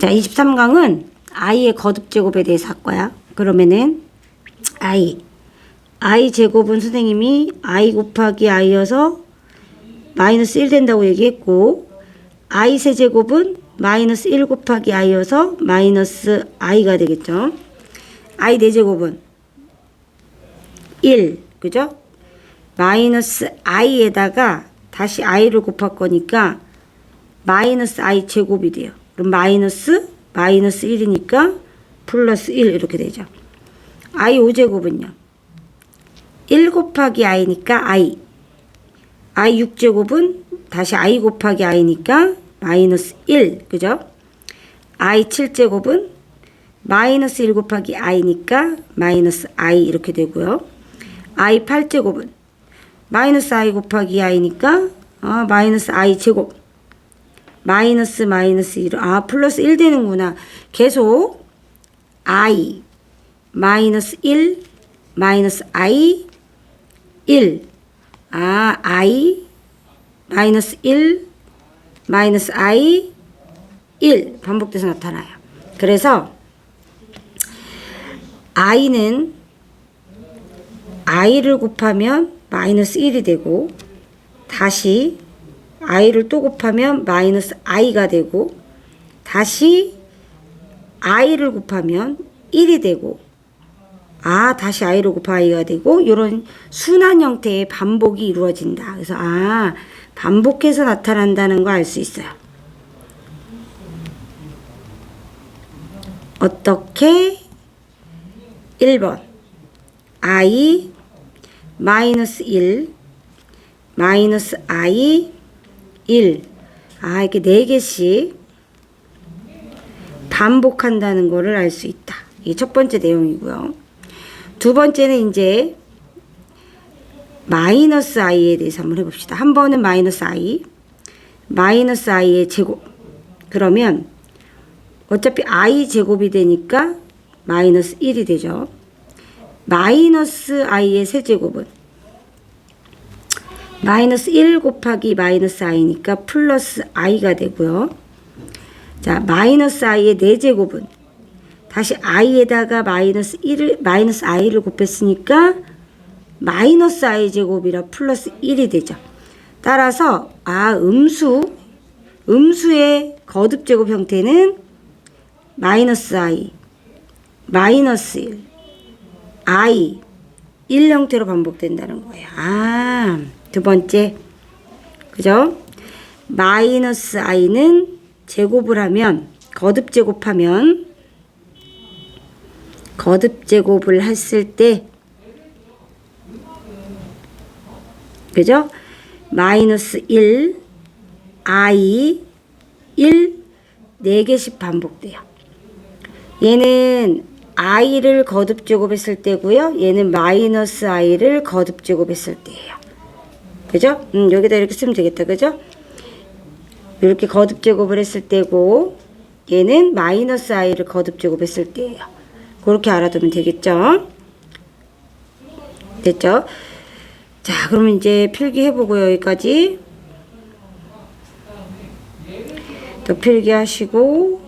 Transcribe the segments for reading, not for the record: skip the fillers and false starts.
자, 23강은 i의 거듭제곱에 대해서 할 거야. 그러면은 i 제곱은 선생님이 i 곱하기 i여서 마이너스 1 된다고 얘기했고, i 세제곱은 마이너스 1 곱하기 i여서 마이너스 i가 되겠죠. i 4제곱은 1, 그죠? 마이너스 i에다가 다시 i를 곱할 거니까 마이너스 i 제곱이 돼요. 그럼 마이너스 1이니까 플러스 1 이렇게 되죠. i 5제곱은요. 1 곱하기 i니까 i 6제곱은 다시 i 곱하기 i니까 마이너스 1, 그죠? i 7제곱은 마이너스 1 곱하기 i니까 마이너스 i 이렇게 되고요. i 8제곱은 마이너스 i 곱하기 i니까 마이너스 i 제곱 마이너스 1 플러스 1 되는구나. 계속 i 마이너스 1 마이너스 i 1 i 마이너스 1 마이너스 i 1 반복돼서 나타나요. 그래서 i는 i를 곱하면 마이너스 1이 되고, 다시 i를 또 곱하면 마이너스 i가 되고, 다시 i를 곱하면 1이 되고, 다시 i를 곱하 i가 되고, 이런 순환 형태의 반복이 이루어진다. 그래서 반복해서 나타난다는 거 알 수 있어요. 어떻게? 1번 i 마이너스 1 마이너스 i 1 이렇게 4개씩 반복한다는 거를 알 수 있다. 이게 첫 번째 내용이고요. 두 번째는 이제 마이너스 i에 대해서 한번 해봅시다. 한 번은 마이너스 i의 제곱. 그러면 어차피 i 제곱이 되니까 마이너스 1이 되죠. 마이너스 i의 세제곱은 마이너스 1 곱하기 마이너스 i니까 플러스 i가 되고요. 자, 마이너스 i의 4제곱은 다시 i에다가 마이너스 i를 곱했으니까 마이너스 i 제곱이라 플러스 1이 되죠. 따라서 음수의 거듭제곱 형태는 마이너스 i 마이너스 1 i 1 형태로 반복된다는 거예요. 두 번째, 그죠? 마이너스 i는 제곱을 하면 거듭제곱을 했을 때, 그죠? 마이너스 1 i 1 4개씩 반복돼요. 얘는 i를 거듭제곱했을 때고요. 얘는 마이너스 i를 거듭제곱했을 때예요. 그죠? 여기다 이렇게 쓰면 되겠다. 그죠? 이렇게 거듭제곱을 했을 때고, 얘는 마이너스 i를 거듭제곱했을 때예요. 그렇게 알아두면 되겠죠? 됐죠? 자, 그러면 이제 필기 해보고요. 여기까지. 또 필기 하시고,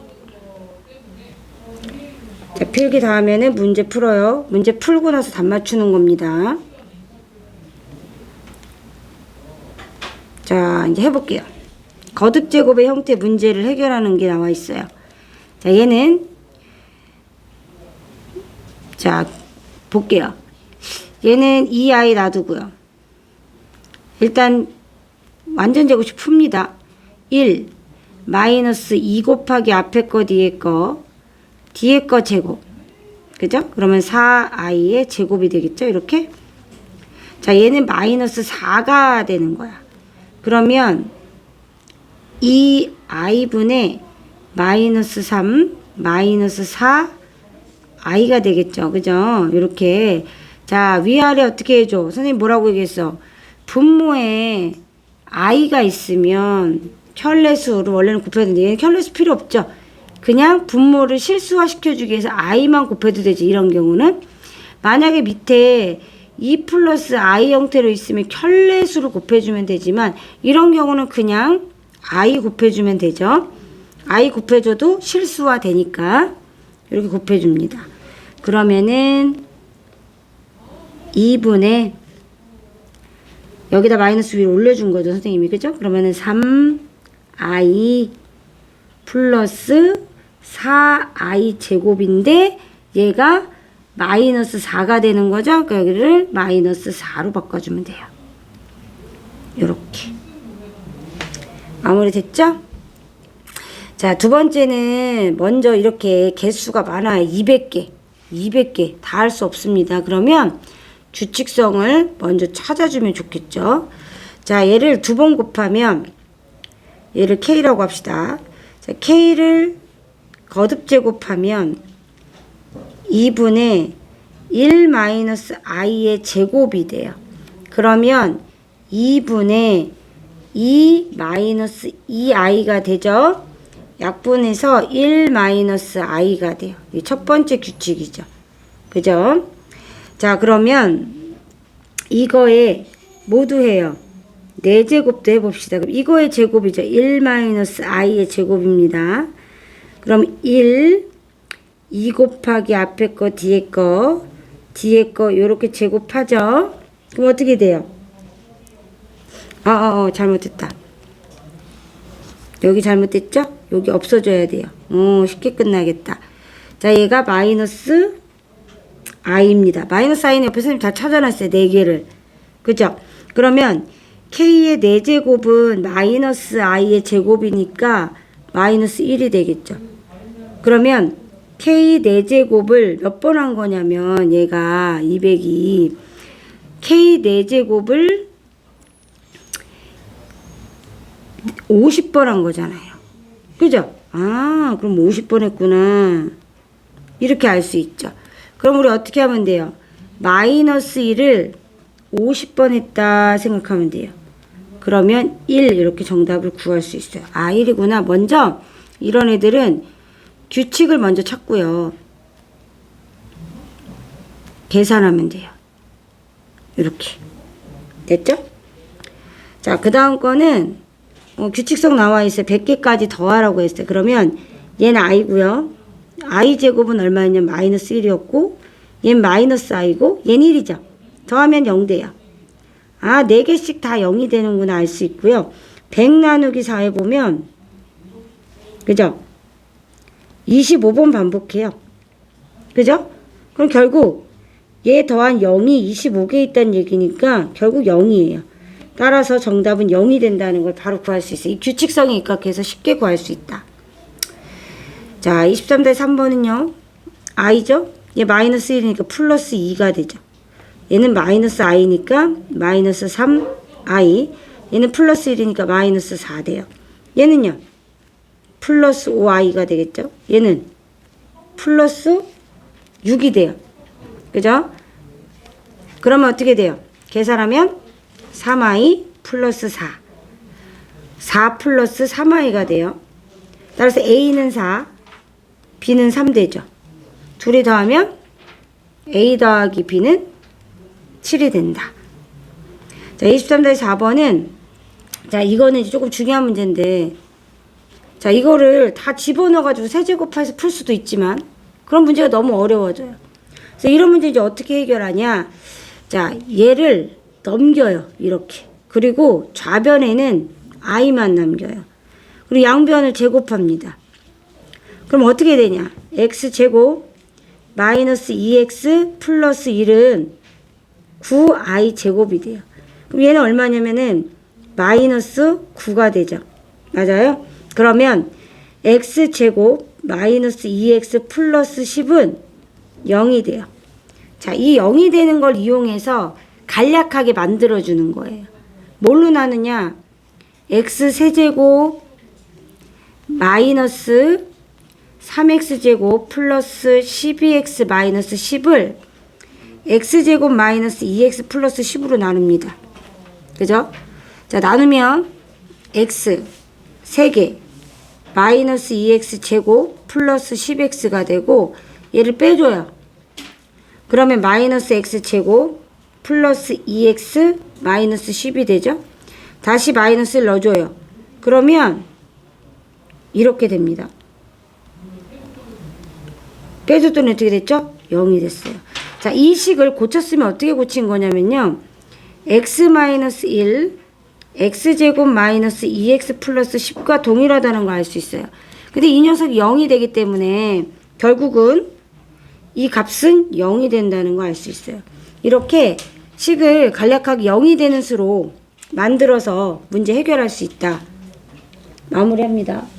자, 필기 다음에는 문제 풀어요. 문제 풀고 나서 답 맞추는 겁니다. 자, 이제 해볼게요. 거듭제곱의 형태 문제를 해결하는 게 나와 있어요. 자, 얘는, 자, 볼게요. 얘는 2i 놔두고요. 일단, 완전 제곱이 풉니다. 1, 마이너스 2 곱하기 앞에 거, 뒤에 거 제곱. 그죠? 그러면 4i의 제곱이 되겠죠? 이렇게. 자, 얘는 마이너스 4가 되는 거야. 그러면 2i분의 마이너스 3, 마이너스 4i가 되겠죠? 그죠? 이렇게. 자, 위아래 어떻게 해줘? 선생님 뭐라고 얘기했어? 분모에 i가 있으면 켤레수로 원래는 곱해야 되는데 얘는 켤레수 필요 없죠? 그냥 분모를 실수화 시켜주기 위해서 i만 곱해도 되지. 이런 경우는 만약에 밑에 2 플러스 i 형태로 있으면 켤레수를 곱해주면 되지만 이런 경우는 그냥 i 곱해주면 되죠. I 곱해줘도 실수화 되니까 이렇게 곱해줍니다. 그러면은 2분의 여기다 마이너스 위로 올려준 거죠, 선생님이. 그죠? 그러면은 3i 플러스 4i 제곱인데 얘가 마이너스 4가 되는 거죠. 그러니까 여기를 마이너스 4로 바꿔주면 돼요. 요렇게. 마무리 됐죠? 자, 두 번째는 먼저 이렇게 개수가 많아요. 200개. 200개. 다 할 수 없습니다. 그러면 규칙성을 먼저 찾아주면 좋겠죠. 자, 얘를 두 번 곱하면 얘를 K라고 합시다. 자, K를 거듭 제곱하면 2분의 1 마이너스 i의 제곱이 돼요. 그러면 2분의 2 마이너스 2i가 되죠. 약분해서 1 마이너스 i가 돼요. 이 첫 번째 규칙이죠. 그죠? 자, 그러면 이거에 모두 해요. 4제곱도 해봅시다. 그럼 이거의 제곱이죠. 1 마이너스 i의 제곱입니다. 그럼 1, 2 곱하기 앞에 거, 뒤에 거, 요렇게 제곱하죠. 그럼 어떻게 돼요? 잘못했다. 여기 잘못됐죠? 여기 없어져야 돼요. 쉽게 끝나겠다. 자, 얘가 마이너스 i입니다. 마이너스 i는 옆에 선생님 다 찾아놨어요. 4개를. 그죠? 그러면 k의 4제곱은 마이너스 i의 제곱이니까 마이너스 1이 되겠죠. 그러면 k 4제곱을 몇 번 한 거냐면 얘가 200이 k 4제곱을 50번 한 거잖아요. 그죠? 아, 그럼 50번 했구나. 이렇게 알 수 있죠. 그럼 우리 어떻게 하면 돼요? 마이너스 1을 50번 했다 생각하면 돼요. 그러면 1 이렇게 정답을 구할 수 있어요. 아, 1이구나. 먼저 이런 애들은 규칙을 먼저 찾고요. 계산하면 돼요. 이렇게. 됐죠? 자, 그 다음 거는 규칙성 나와 있어요. 100개까지 더하라고 했어요. 그러면 얘는 i고요. i 제곱은 얼마였냐? 마이너스 1이었고 얘는 마이너스 i고 얘는 1이죠. 더하면 0 돼요. 아, 4개씩 다 0이 되는구나 알 수 있고요. 100 나누기 4 해보면 그죠? 25번 반복해요. 그죠? 그럼 결국 얘 더한 0이 25개 있다는 얘기니까 결국 0이에요. 따라서 정답은 0이 된다는 걸 바로 구할 수 있어요. 이 규칙성이 입각해서 쉽게 구할 수 있다. 자, 23-3번은요. i죠? 얘 마이너스 1이니까 플러스 2가 되죠. 얘는 마이너스 i니까 마이너스 3i. 얘는 플러스 1이니까 마이너스 4 돼요. 얘는요. 플러스 5i가 되겠죠. 얘는 플러스 6이 돼요. 그죠? 그러면 어떻게 돼요? 계산하면 3i 플러스 4. 4 플러스 3i가 돼요. 따라서 a는 4, b는 3 되죠. 둘이 더하면 a 더하기 b는 7이 된다. 자, 23-4번은 자, 이거는 조금 중요한 문제인데 자, 이거를 다 집어넣어가지고 세제곱해서 풀 수도 있지만 그런 문제가 너무 어려워져요. 그래서 이런 문제 이제 어떻게 해결하냐? 자, 얘를 넘겨요. 이렇게. 그리고 좌변에는 i만 남겨요. 그리고 양변을 제곱합니다. 그럼 어떻게 되냐? x제곱 마이너스 2x 플러스 1은 9i 제곱이 돼요. 그럼 얘는 얼마냐면은 마이너스 9가 되죠. 맞아요? 그러면 x제곱 마이너스 2x 플러스 10은 0이 돼요. 자, 이 0이 되는 걸 이용해서 간략하게 만들어주는 거예요. 뭘로 나누냐? x세제곱 마이너스 3x제곱 플러스 12x 마이너스 10을 x제곱 마이너스 2x 플러스 10으로 나눕니다. 그죠? 자, 나누면 x 3개 마이너스 2x 제곱 플러스 10x가 되고 얘를 빼줘요. 그러면 마이너스 x 제곱 플러스 2x 마이너스 10이 되죠. 다시 마이너스를 넣어줘요. 그러면 이렇게 됩니다. 빼줬더니 어떻게 됐죠? 0이 됐어요. 자, 이 식을 고쳤으면 어떻게 고친 거냐면요. x-1 x제곱 마이너스 2x 플러스 10과 동일하다는 걸 알 수 있어요. 근데 이 녀석이 0이 되기 때문에 결국은 이 값은 0이 된다는 걸 알 수 있어요. 이렇게 식을 간략하게 0이 되는 수로 만들어서 문제 해결할 수 있다. 마무리합니다.